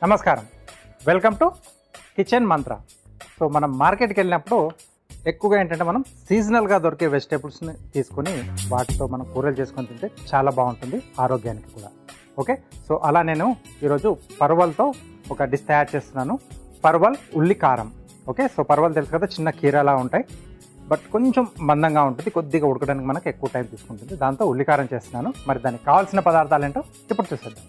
నమస్కారం, welcome to kitchen Mantra. So మనం మార్కెట్కి వెళ్ళినప్పుడు ఎక్కువగా ఏంటంటే మనం సీజనల్గా దొరికే వెజిటేబుల్స్ని తీసుకొని వాటితో మనం కూరలు చేసుకొని తింటే చాలా బాగుంటుంది, ఆరోగ్యానికి కూడా. ఓకే, సో అలా నేను ఈరోజు పర్వల్తో ఒక డిష్ తయారు చేస్తున్నాను. పర్వల్ ఉల్లి కారం. ఓకే, సో పర్వల్ తెలుసు కదా, చిన్న కీరలా ఉంటాయి, బట్ కొంచెం మందంగా ఉంటుంది, కొద్దిగా ఉడకడానికి మనకు ఎక్కువ టైం తీసుకుంటుంది. దాంతో ఉల్లికారం చేస్తున్నాను. మరి దానికి కావాల్సిన పదార్థాలు ఏంటో ఇప్పుడు చూసేద్దాం.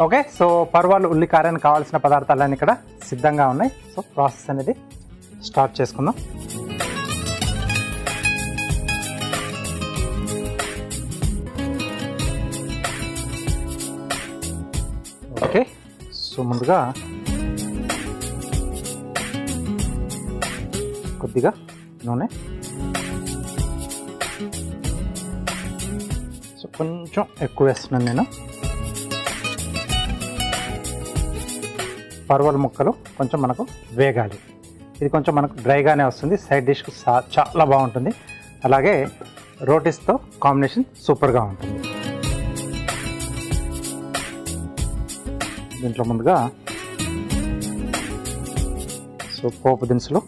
ఓకే, సో పర్వాలు ఉల్లి కారానికి కావాల్సిన పదార్థాలన్నీ ఇక్కడ సిద్ధంగా ఉన్నాయి. సో ప్రాసెస్ అనేది స్టార్ట్ చేసుకుందాం. ఓకే, సో ముందుగా కొద్దిగా నూనె, సో కొంచెం ఎక్కువ వేస్తున్నాను నేను. పర్వల్ ముక్కలు కొంచెం మనకు వేగాలి. ఇది కొంచెం మనకు డ్రైగానే వస్తుంది, సైడ్ డిష్కు చాలా బాగుంటుంది. అలాగే రోటీస్తో కాంబినేషన్ సూపర్గా ఉంటుంది. దీంట్లో ముందుగా సో పోపు దినుసులు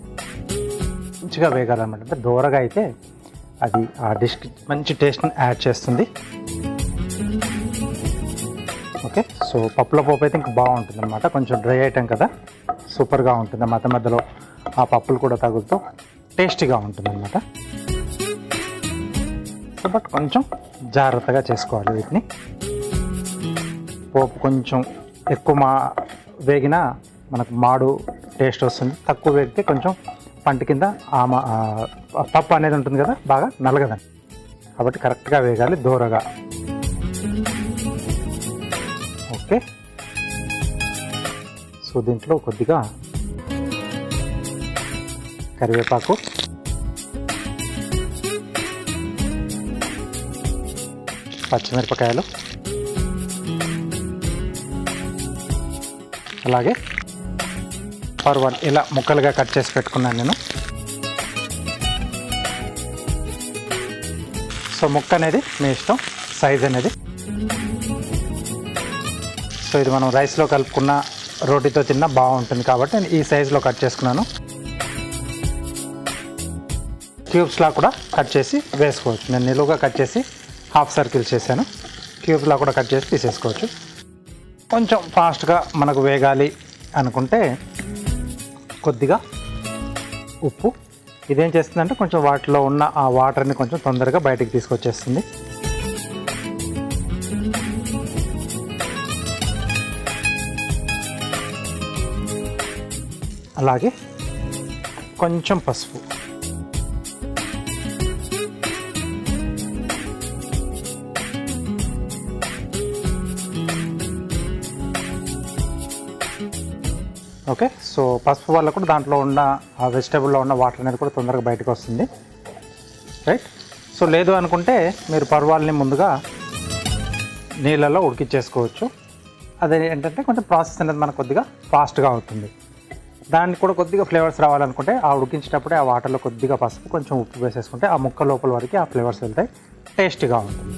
మంచిగా వేగాలన్నమాట. అంటే దూరగా అయితే అది ఆ డిష్కి మంచి టేస్ట్ని యాడ్ చేస్తుంది. ఓకే, సో పప్పుల పోపు అయితే ఇంకా బాగుంటుంది అనమాట. కొంచెం డ్రై ఐటమ్ కదా, సూపర్గా ఉంటుంది. మధ్య మధ్యలో ఆ పప్పులు కూడా తగులుతూ టేస్టీగా ఉంటుంది అనమాట. సో బట్ కొంచెం జాగ్రత్తగా చేసుకోవాలి వీటిని. పోపు కొంచెం ఎక్కువ వేగినా మనకు మాడు టేస్ట్ వస్తుంది, తక్కువ వేగితే కొంచెం పంట కింద పప్పు అనేది ఉంటుంది కదా, బాగా నలగదని. కాబట్టి కరెక్ట్గా వేగాలి, దూరగా. ఓకే, సో దీంట్లో కొద్దిగా కరివేపాకు, పచ్చిమిరపకాయలు, అలాగే పర్వల్ ఇలా ముక్కలుగా కట్ చేసి పెట్టుకున్నాను నేను. సో ముక్క అనేది మీ ఇష్టం, సైజ్ అనేది. సో ఇది మనం రైస్లో కలుపుకున్న రోటీతో తిన్నా బాగుంటుంది కాబట్టి నేను ఈ సైజులో కట్ చేసుకున్నాను. క్యూబ్స్లా కూడా కట్ చేసి వేసుకోవచ్చు. నేను నిలువుగా కట్ చేసి హాఫ్ సర్కిల్ చేశాను. క్యూబ్స్లా కూడా కట్ చేసి తీసేసుకోవచ్చు. కొంచెం ఫాస్ట్గా మనకు వేగాలి అనుకుంటే కొద్దిగా ఉప్పు. ఇదేం చేస్తుందంటే కొంచెం వాటిలో ఉన్న ఆ వాటర్ని కొంచెం తొందరగా బయటికి తీసుకొచ్చేస్తుంది. అలాగే కొంచెం పసుపు. ఓకే, సో పసుపు వల్ల కూడా దాంట్లో ఉన్న ఆ వెజిటేబుల్లో ఉన్న వాటర్ అనేది కూడా తొందరగా బయటకు వస్తుంది, రైట్. సో లేదు అనుకుంటే మీరు పర్వాలని ముందుగా నీళ్ళలో ఉడికిచ్చేసుకోవచ్చు. అదే ఏంటంటే కొంచెం ప్రాసెస్ అనేది మనకు కొద్దిగా ఫాస్ట్గా అవుతుంది. దానికి కూడా కొద్దిగా ఫ్లేవర్స్ రావాలనుకుంటే ఆ ఉడికించేటప్పుడే ఆ వాటర్లో కొద్దిగా పసుపు, కొంచెం ఉప్పు వేసేసుకుంటే ఆ ముక్క లోపల వరకు ఆ ఫ్లేవర్స్ వెళ్తాయి, టేస్టీగా ఉంటుంది.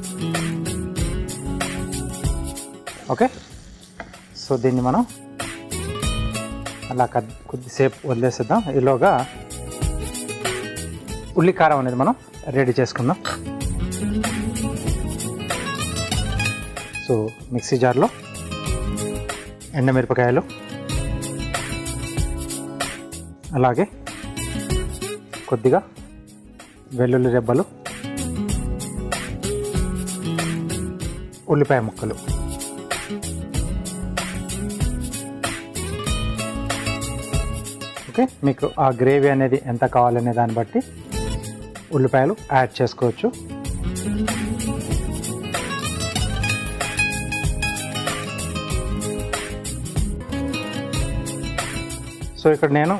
ఓకే, సో దీన్ని మనం అలా కొద్దిసేపు వదిలేసేద్దాం. ఈలోగా ఉల్లికారం అనేది మనం రెడీ చేసుకుందాం. సో మిక్సీ జార్లో ఎండుమిరపకాయలు, అలాగే కొద్దిగా వెల్లుల్లి రెబ్బలు, ఉల్లిపాయ ముక్కలు, ఓకే. మీకు ఆ గ్రేవీ అనేది ఎంత కావాలనే దాన్ని బట్టి ఉల్లిపాయలు యాడ్ చేసుకోవచ్చు. సో ఇక్కడ నేను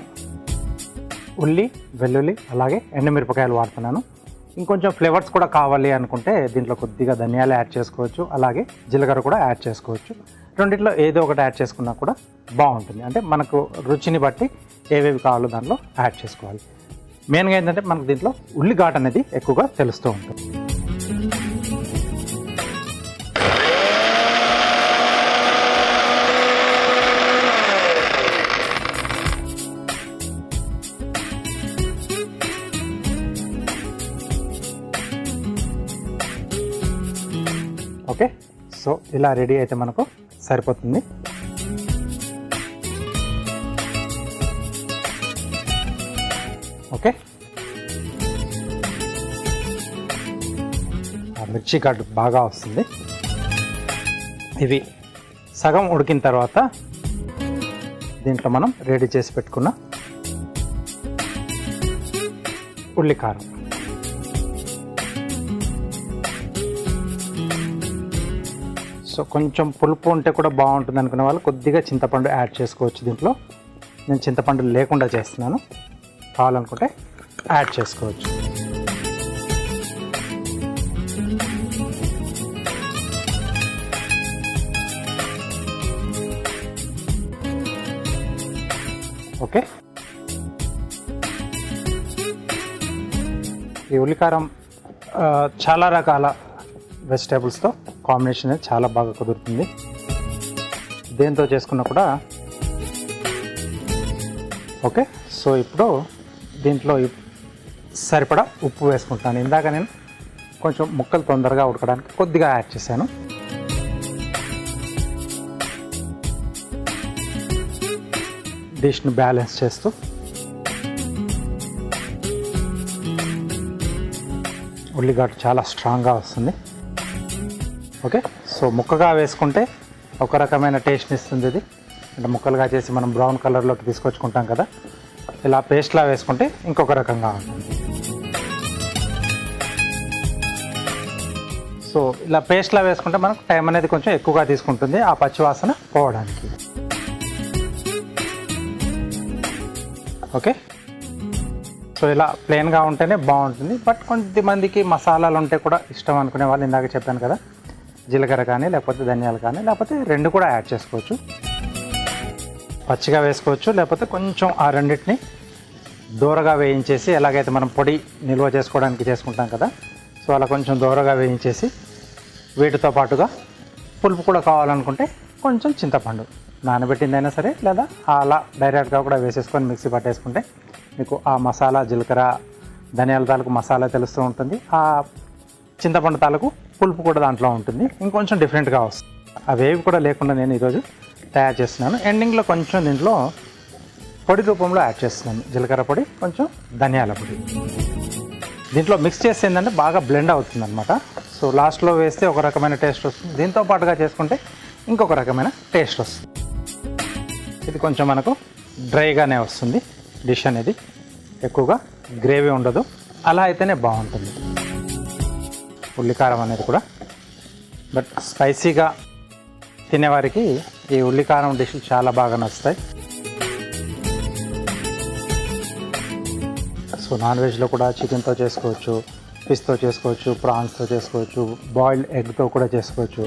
ఉల్లి, వెల్లుల్లి, అలాగే ఎండుమిరపకాయలు వాడుతున్నాను. ఇంకొంచెం ఫ్లేవర్స్ కూడా కావాలి అనుకుంటే దీంట్లో కొద్దిగా ధనియాలు యాడ్ చేసుకోవచ్చు, అలాగే జీలకర్ర కూడా యాడ్ చేసుకోవచ్చు. రెండిట్లో ఏదో ఒకటి యాడ్ చేసుకున్నా కూడా బాగుంటుంది. అంటే మనకు రుచిని బట్టి ఏవేవి కావాలో దాంట్లో యాడ్ చేసుకోవాలి. మెయిన్గా ఏంటంటే మనకు దీంట్లో ఉల్లిఘాట్ అనేది ఎక్కువగా తెలుస్తూ ఉంటుంది. ఓకే, సో ఇలా రెడీ అయితే మనకు సరిపోతుంది. ఓకే, మిర్చి ఘాటు బాగా వస్తుంది. ఇవి సగం ఉడికిన తర్వాత దీంట్లో మనం రెడీ చేసి పెట్టుకున్న ఉల్లికారం, సో కొంచెం పులుపు ఉంటే కూడా బాగుంటుంది అనుకునే వాళ్ళు కొద్దిగా చింతపండు యాడ్ చేసుకోవచ్చు. దీంట్లో నేను చింతపండు లేకుండా చేస్తున్నాను, కావాలనుకుంటే యాడ్ చేసుకోవచ్చు. ఓకే, ఈ ఉల్లికారం చాలా రకాల వెజిటేబుల్స్తో కాంబినేషన్ అనేది చాలా బాగా కుదురుతుంది. దేంతో చేసుకున్నా కూడా. ఓకే, సో ఇప్పుడు దీంట్లో సరిపడా ఉప్పు వేసుకుంటాను. ఇందాక నేను కొంచెం ముక్కలు తొందరగా ఉడకడానికి కొద్దిగా యాడ్ చేశాను. డిష్ని బ్యాలెన్స్ చేస్తూ ఉల్లిగడ్డ చాలా స్ట్రాంగ్గా వస్తుంది. ఓకే, సో ముక్కగా వేసుకుంటే ఒక రకమైన టేస్ట్ని ఇస్తుంది. ఇది అంటే ముక్కలుగా చేసి మనం బ్రౌన్ కలర్లోకి తీసుకొచ్చుకుంటాం కదా, ఇలా పేస్ట్లా వేసుకుంటే ఇంకొక రకంగా ఉంటుంది. సో ఇలా పేస్ట్లా వేసుకుంటే మనకు టైం అనేది కొంచెం ఎక్కువగా తీసుకుంటుంది ఆ పచ్చివాసన పోవడానికి. ఓకే, సో ఇలా ప్లెయిన్గా ఉంటేనే బాగుంటుంది. బట్ కొంతమందికి మసాలాలు ఉంటే కూడా ఇష్టం అనుకునే వాళ్ళు, ఇందాక చెప్పాను కదా, జీలకర్ర కానీ లేకపోతే ధనియాలు కానీ లేకపోతే రెండు కూడా యాడ్ చేసుకోవచ్చు. పచ్చిగా వేసుకోవచ్చు, లేకపోతే కొంచెం ఆ రెండింటిని దూరగా వేయించేసి, ఎలాగైతే మనం పొడి నిల్వ చేసుకోవడానికి చేసుకుంటాం కదా, సో అలా కొంచెం దూరగా వేయించేసి వీటితో పాటుగా పులుపు కూడా కావాలనుకుంటే కొంచెం చింతపండు నానబెట్టిందైనా సరే, లేదా అలా డైరెక్ట్గా కూడా వేసేసుకొని మిక్సీ పట్టేసుకుంటే మీకు ఆ మసాలా, జీలకర్ర ధనియాల తాలూకు మసాలా తెలుస్తూ ఉంటుంది, ఆ చింతపండు తాలూకు పులుపు కూడా దాంట్లో ఉంటుంది. ఇంకొంచెం డిఫరెంట్గా వస్తుంది. అవేవి కూడా లేకుండా నేను ఈరోజు తయారు చేస్తున్నాను. ఎండింగ్లో కొంచెం దీంట్లో పొడి రూపంలో యాడ్ చేస్తున్నాను, జీలకర్ర పొడి, కొంచెం ధనియాల పొడి. దీంట్లో మిక్స్ చేస్తే ఏంటంటే బాగా బ్లెండ్ అవుతుంది అనమాట. సో లాస్ట్లో వేస్తే ఒక రకమైన టేస్ట్ వస్తుంది, దీంతో పాటుగా చేసుకుంటే ఇంకొక రకమైన టేస్ట్ వస్తుంది. ఇది కొంచెం మనకు డ్రైగానే వస్తుంది డిష్ అనేది, ఎక్కువగా గ్రేవీ ఉండదు. అలా అయితేనే బాగుంటుంది ఉల్లికారం అనేది కూడా. బట్ స్పైసీగా తినేవారికి ఈ ఉల్లికారం డిష్లు చాలా బాగా నచ్చుతాయి. సో నాన్ వెజ్లో కూడా చికెన్తో చేసుకోవచ్చు, ఫిష్తో చేసుకోవచ్చు, ప్రాన్స్తో చేసుకోవచ్చు, బాయిల్డ్ ఎగ్తో కూడా చేసుకోవచ్చు.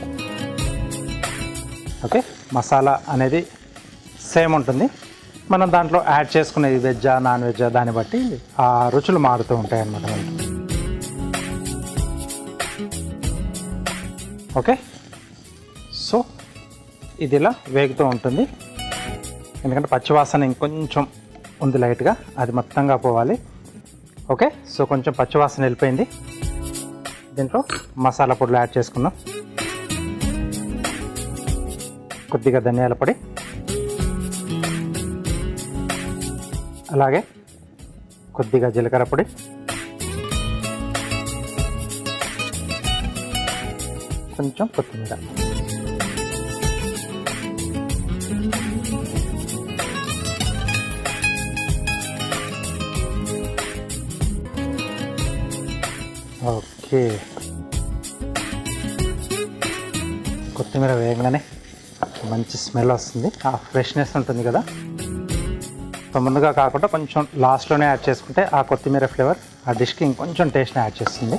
ఓకే, మసాలా అనేది సేమ్ ఉంటుంది, మనం దాంట్లో యాడ్ చేసుకునేది వెజ్జా నాన్ వెజ్జా దాన్ని బట్టి ఆ రుచులు మారుతూ ఉంటాయి అన్నమాట మనకి. ఓకే, సో ఇది ఇలా వేగుతూ ఉంటుంది, ఎందుకంటే పచ్చివాసన ఇంకొంచెం ఉంది లైట్గా, అది మొత్తంగా పోవాలి. ఓకే, సో కొంచెం పచ్చివాసన వెళ్ళిపోయింది. దీంట్లో మసాలా పొడులు యాడ్ చేసుకున్నాం, కొద్దిగా ధనియాల పొడి, అలాగే కొద్దిగా జీలకర్ర పొడి, కొంచెం కొత్తిమీర. ఓకే, కొత్తిమీర వేయగానే మంచి స్మెల్ వస్తుంది, ఆ ఫ్రెష్నెస్ ఉంటుంది కదా. సో ముందుగా కాకుండా కొంచెం లాస్ట్లోనే యాడ్ చేసుకుంటే ఆ కొత్తిమీర ఫ్లేవర్ ఆ డిష్కి ఇంకొంచెం టేస్ట్ని యాడ్ చేస్తుంది.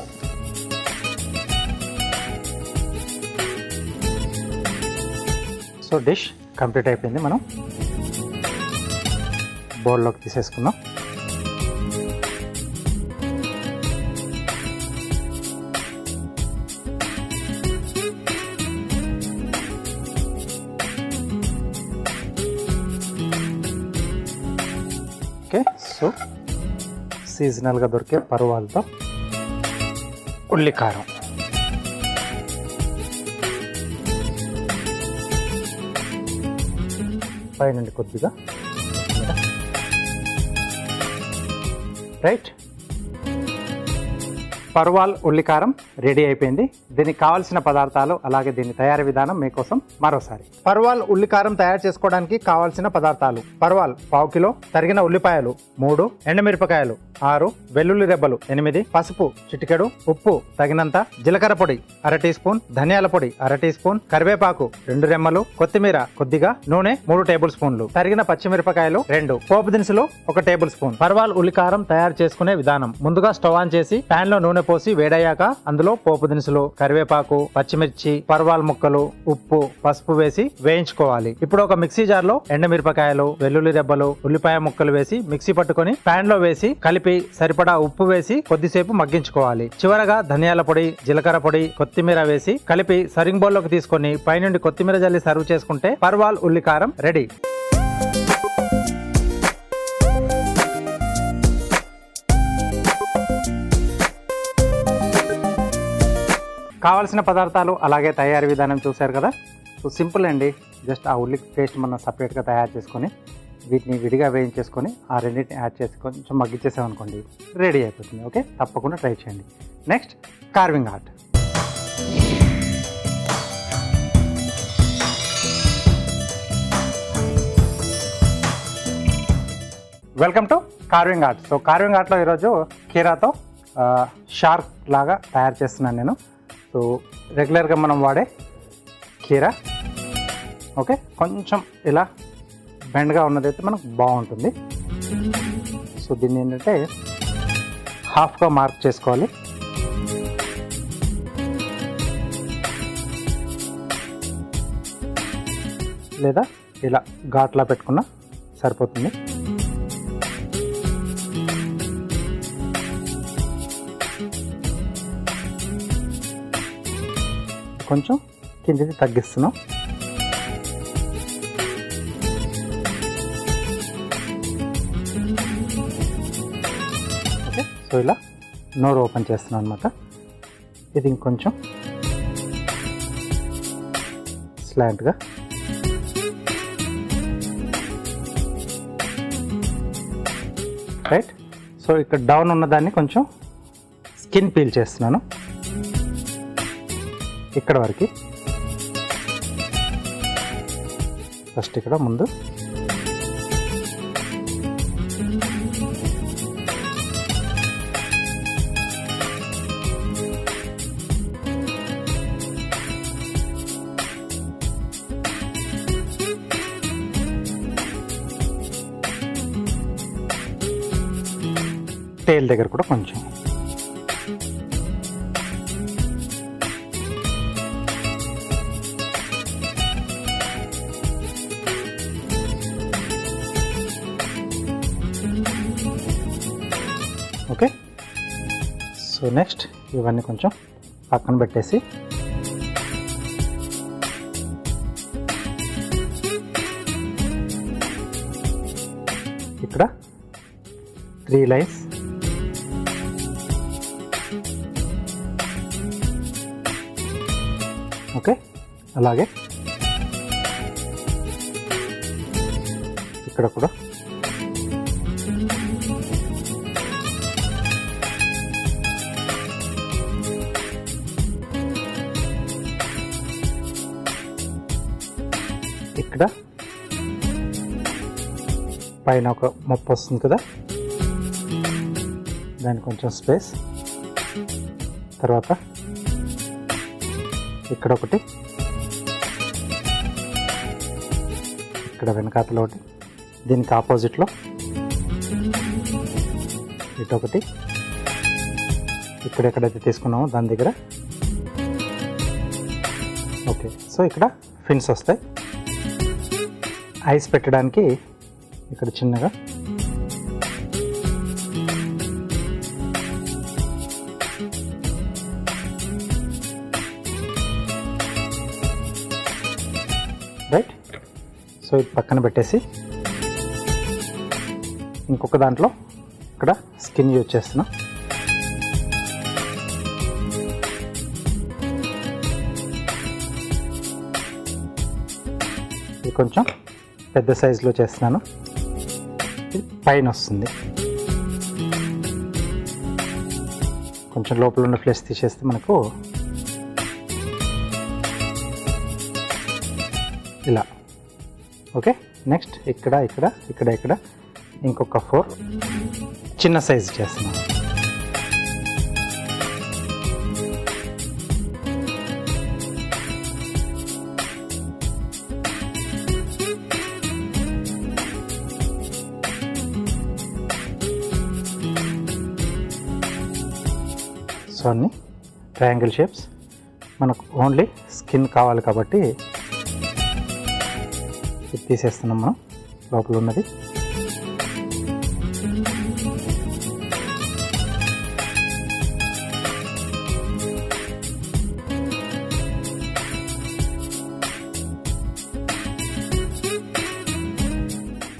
సో డిష్ కంప్లీట్ అయిపోయింది, మనం బౌల్లోకి తీసేసుకుందాం. సో సీజనల్గా దొరికే పరువాలతో ఉల్లికారం. పైనుండి కొద్దిగా రైట్. పరువాల్ ఉల్లికారం రెడీ అయిపోయింది. దీనికి కావాల్సిన పదార్థాలు అలాగే దీని తయారీ విధానం మీకోసం మరోసారి. పరువాల్ ఉల్లికారం తయారు చేసుకోవడానికి కావాల్సిన పదార్థాలు: పరువాల్ పావు కిలో, తరిగిన ఉల్లిపాయలు 3, ఎండుమిరపకాయలు 6, వెల్లుల్లి రెబ్బలు 8, పసుపు చిటికెడు, ఉప్పు తగినంత, జీలకర్ర పొడి 1/2 టీ స్పూన్, ధనియాల పొడి 1/2 టీ స్పూన్, కరివేపాకు 2 రెమ్మలు, కొత్తిమీర కొద్దిగా, నూనె 3 టేబుల్ స్పూన్లు, తరిగిన పచ్చిమిరపకాయలు 2, పోపు దినుసులు 1 టేబుల్ స్పూన్. పరువాల్ ఉల్లికారం తయారు చేసుకునే విధానం: ముందుగా స్టవ్ ఆన్ చేసి పాన్ లో నూనె పోసి వేడయ్యాక అందులో పోపు దినుసులు, కరివేపాకు, పచ్చిమిర్చి, పరువాల్ ముక్కలు, ఉప్పు, పసుపు వేసి వేయించుకోవాలి. ఇప్పుడు ఒక మిక్సీ జార్ లో ఎండుమిరపకాయలు, వెల్లుల్లి రెబ్బలు, ఉల్లిపాయ ముక్కలు వేసి మిక్సీ పట్టుకొని పాన్ లో వేసి కలిపి సరిపడా ఉప్పు వేసి కొద్దిసేపు మగ్గించుకోవాలి. చివరగా ధనియాల పొడి, జీలకర్ర పొడి, కొత్తిమీర వేసి కలిపి సర్వింగ్ బౌల్ లోకి తీసుకొని పైనుండి కొత్తిమీర జల్లి సర్వ్ చేసుకుంటే పరువాల్ ఉల్లికారం రెడీ. కావాల్సిన పదార్థాలు అలాగే తయారీ విధానం చూశారు కదా. సో సింపుల్ అండి. జస్ట్ ఆ ఉల్లి పేస్ట్ మనం సపరేట్గా తయారు చేసుకొని వీటిని విడిగా వేయించేసుకొని ఆ రెండింటిని యాడ్ చేసి కొంచెం మగ్గిచ్చేసామనుకోండి రెడీ అయిపోతుంది. ఓకే, తప్పకుండా ట్రై చేయండి. Next carving art. Welcome to carving art. So carving ఆర్ట్లో ఈరోజు కీరాతో షార్క్ లాగా తయారు చేస్తున్నాను నేను. సో రెగ్యులర్గా మనం వాడే కీరా. ఓకే, కొంచెం ఇలా బెండ్గా ఉన్నదైతే మనకు బాగుంటుంది. సో దీన్ని ఏంటంటే హాఫ్గా మార్క్ చేసుకోవాలి. లేదా ఇలా ఘాట్లా పెట్టుకున్నా సరిపోతుంది. కొంచెం కిందికి తగ్గిస్తున్నాం. ఓకే, సో ఇలా నోరు ఓపెన్ చేస్తున్నాం అనమాట. ఇది ఇంకొంచెం స్లాంట్గా. రైట్. సో ఇక్కడ డౌన్ ఉన్నదాన్ని కొంచెం స్కిన్ పీల్ చేస్తున్నాను ఇక్కడ వరకు. ఫస్ట్ ఇక్కడ ముందు టేల్ దగ్గర కూడా కొంచెం. ఓకే, సో నెక్స్ట్ ఇవన్నీ కొంచెం పక్కన పెట్టేసి ఇక్కడ 3 లైన్స్. ఓకే, అలాగే ఇక్కడ కూడా ఇక్కడ పైన ఒక మొప్ప వస్తుంది కదా, దానికి కొంచెం స్పేస్. తర్వాత ఇక్కడ ఒకటి, ఇక్కడ వెనకాతలో ఒకటి, దీనికి ఆపోజిట్లో ఇటు ఒకటి, ఇక్కడ ఎక్కడైతే తీసుకున్నామో దాని దగ్గర. ఓకే, సో ఇక్కడ ఫిన్స్ వస్తాయి. ఐస్ పెట్టడానికి ఇక్కడ చిన్నగా రైట్. సో ఇది పక్కన పెట్టేసి ఇంకొక దాంట్లో ఇక్కడ స్కిన్ యూజ్ చేస్తున్నాం. ఇది కొంచెం పెద్ద సైజులో చేస్తున్నాను. ఇది పైన వస్తుంది. కొంచెం లోపల ఉన్న ఫ్లెష్ తీసేస్తే మనకు ఇలా. ఓకే, నెక్స్ట్ ఇక్కడ ఇక్కడ ఇక్కడ ఇక్కడ ఇంకొక 4 చిన్న సైజు చేస్తున్నాం. సో అన్ని ట్రయాంగిల్ షేప్స్. మనకు ఓన్లీ స్కిన్ కావాలి కాబట్టి ఇది తీసేస్తున్నాం మనం లోపల ఉన్నది.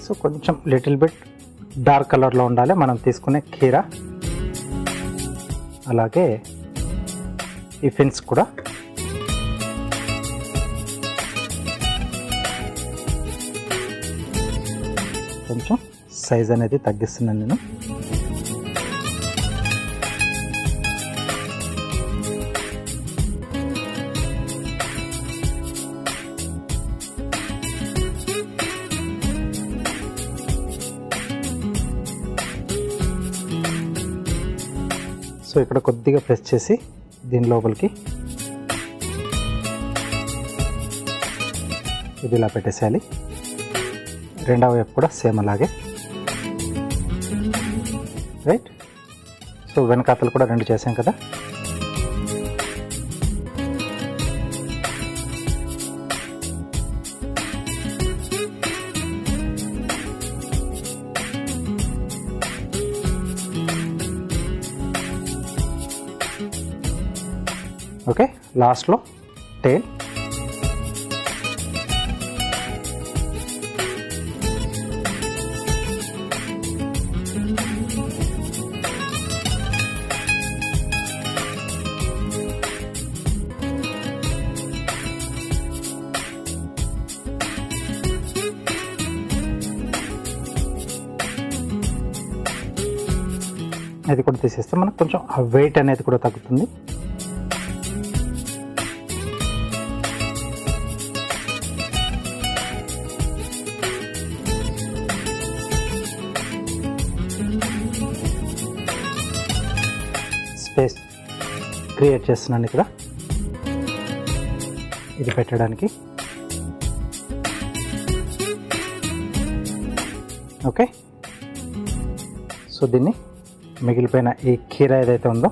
సో కొంచెం లిటిల్ బిట్ డార్క్ కలర్లో ఉండాలి మనం తీసుకునే కీర. అలాగే ఈ ఫిన్స్ కూడా కొంచెం సైజ్ అనేది తగ్గిస్తున్నాను నేను. సో ఇక్కడ కొద్దిగా ప్రెస్ చేసి దీని లోపలికి ఇది ఇలా పెట్టేసేయాలి. రెండవ వైపు కూడా సేమ్ అలాగే. రైట్. సో వెనకాతలు కూడా 2 చేసాం కదా. ఓకే, లాస్ట్లో టేల్. అది కూడా తీసేస్తే మనకు కొంచెం ఆ వెయిట్ అనేది కూడా తగ్గుతుంది. స్పేస్ క్రియేట్ చేస్తున్నాను ఇక్కడ ఇది పెట్టడానికి. ఓకే, సో దీన్ని మిగిలిపోయిన ఈ కీర ఏదైతే ఉందో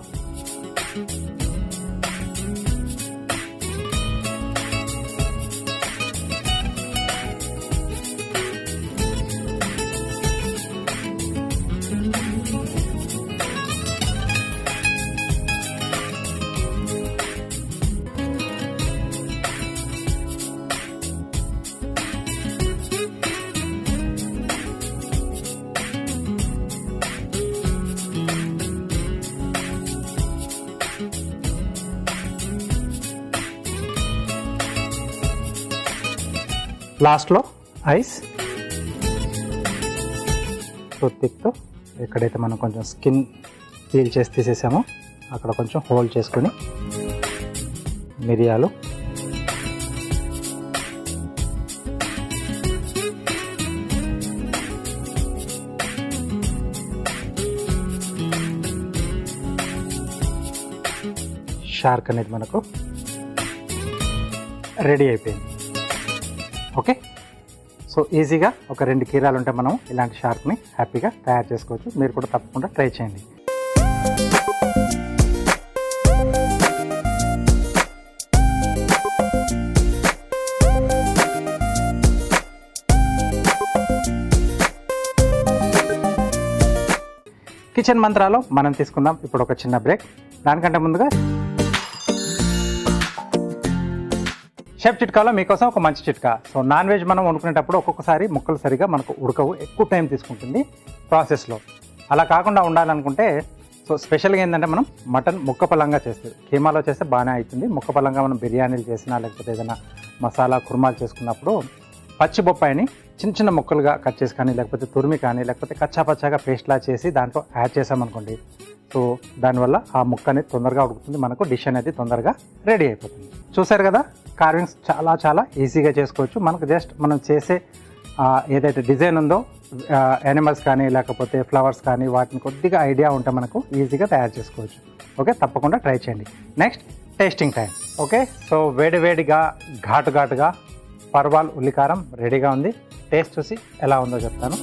లాస్ట్లో ఐస్ టూత్పిక్తో ఎక్కడైతే మనం కొంచెం స్కిన్ పీల్ చేసి తీసేసామో అక్కడ కొంచెం హోల్డ్ చేసుకొని మిరియాలు, షార్క్ అనేది మనకు రెడీ అయిపోయింది. ఓకే, సో ఈజీగా ఒక 2 కీరాలు ఉంటే మనం ఇలాంటి షార్క్ని హ్యాపీగా తయారు చేసుకోవచ్చు. మీరు కూడా తప్పకుండా ట్రై చేయండి. కిచెన్ మంత్రాలో మనం తీసుకుందాం ఇప్పుడు ఒక చిన్న బ్రేక్. దానికంటే ముందుగా షెఫ్ చిట్కాలో మీకోసం ఒక మంచి చిట్కా. సో నాన్ వెజ్ మనం వండుకునేటప్పుడు ఒక్కొక్కసారి ముక్కలు సరిగా మనకు ఉడకవు, ఎక్కువ టైం తీసుకుంటుంది ప్రాసెస్లో. అలా కాకుండా ఉండాలనుకుంటే సో స్పెషల్గా ఏంటంటే మనం మటన్ ముక్క పలంగా చేస్తుంది. కీమాలో చేస్తే బాగానే అవుతుంది. ముక్క పలంగా మనం బిర్యానీలు చేసినా లేకపోతే ఏదైనా మసాలా కుర్మాలు చేసుకున్నప్పుడు పచ్చి బొప్పాయిని చిన్న చిన్న ముక్కలుగా కట్ చేసి కానీ లేకపోతే తురిమి కానీ లేకపోతే కచ్చాపచ్చాగా పేస్ట్లా చేసి దాంట్లో యాడ్ చేసామనుకోండి, సో దానివల్ల ఆ ముక్క అనేది తొందరగా ఉడుకుతుంది, మనకు డిష్ అనేది తొందరగా రెడీ అయిపోతుంది. చూసారు కదా, కార్వింగ్స్ చాలా చాలా ఈజీగా చేసుకోవచ్చు. మనకు జస్ట్ మనం చేసే ఏదైతే డిజైన్ ఉందో యానిమల్స్ కానీ లేకపోతే ఫ్లవర్స్ కానీ వాటిని కొద్దిగా ఐడియా ఉంటే మనకు ఈజీగా తయారు చేసుకోవచ్చు. ఓకే, తప్పకుండా ట్రై చేయండి. Next tasting time. Okay, so వేడివేడిగా ఘాటుగా పర్వాల్ ఉల్లికారం రెడీగా ఉంది. టేస్ట్ చూసి ఎలా ఉందో చెప్తాను.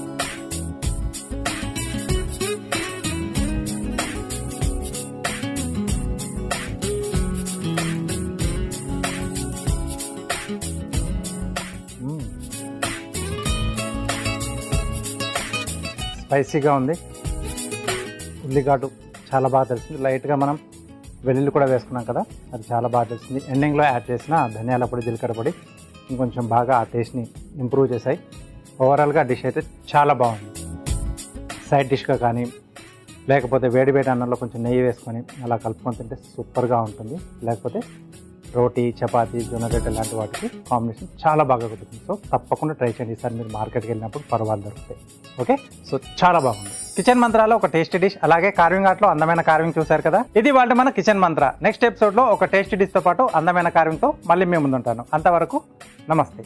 స్పైసీగా ఉంది, ఉల్లిఘాటు చాలా బాగా తెలిసింది. లైట్గా మనం వెల్లుల్లి కూడా వేసుకున్నాం కదా, అది చాలా బాగా తెలిసింది. ఎండింగ్లో యాడ్ చేసిన ధనియాల పొడి, జీలకర్ర పొడి ఇంకొంచెం బాగా ఆ టేస్ట్ని ఇంప్రూవ్ చేశాయి. ఓవరాల్గా డిష్ అయితే చాలా బాగుంది. సైడ్ డిష్గా కానీ లేకపోతే వేడి అన్నంలో కొంచెం నెయ్యి వేసుకొని అలా కలుపుకొని తింటే సూపర్గా ఉంటుంది. లేకపోతే రోటీ, చపాతీ, జొన్నరొట్టె లాంటి వాటికి కాంబినేషన్ చాలా బాగా కుదురుతుంది. సో తప్పకుండా ట్రై చేయండి. ఈసారి మీరు మార్కెట్కి వెళ్ళినప్పుడు పర్వాలు దొరుకుతాయి. ఓకే, సో చాలా బాగుంది. కిచెన్ మంత్రాలో ఒక టేస్టీ డిష్, అలాగే కార్వింగ్ ఆర్ట్లో అందమైన కార్వింగ్ చూశారు కదా. ఇది వాళ్ళ మన కిచెన్ మంత్ర. నెక్స్ట్ ఎపిసోడ్లో ఒక టేస్టీ డిష్తో పాటు అందమైన కార్వింగ్తో మళ్ళీ మేము ముందుంటాను. అంతవరకు నమస్తే.